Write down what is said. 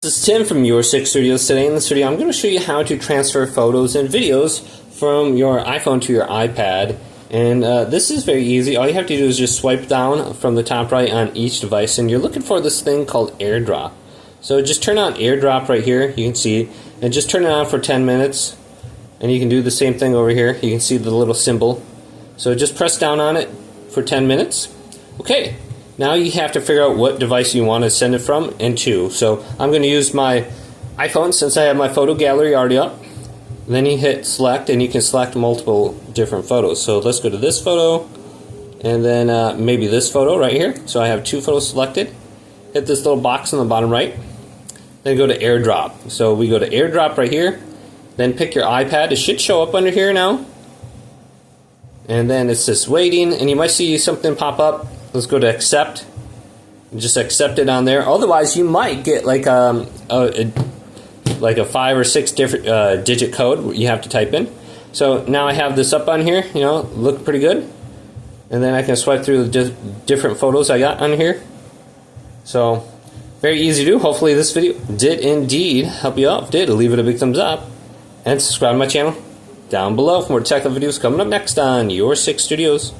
This is Tim from Your 6 Studios. Today in this video I'm going to show you how to transfer photos and videos from your iPhone to your iPad. And this is very easy. All you have to do is just swipe down from the top right on each device, and you're looking for this thing called AirDrop. So just turn on AirDrop right here, you can see, and just turn it on for 10 minutes. And you can do the same thing over here. You can see the little symbol. So just press down on it for 10 minutes. Okay. Now you have to figure out what device you want to send it from and to. So I'm going to use my iPhone since I have my photo gallery already up. Then you hit select and you can select multiple different photos. So let's go to this photo and then maybe this photo right here. So I have two photos selected. Hit this little box on the bottom right. Then go to AirDrop. So we go to AirDrop right here. Then pick your iPad. It should show up under here now. And then it says waiting, and you might see something pop up. Let's go to accept. Just accept it on there. Otherwise, you might get like a 5 or 6 different digit code you have to type in. So now I have this up on here. You know, look pretty good. And then I can swipe through the different photos I got on here. So very easy to do. Hopefully this video did indeed help you out. If it did, leave it a big thumbs up and subscribe to my channel down below for more technical videos coming up next on Your 6 Studios.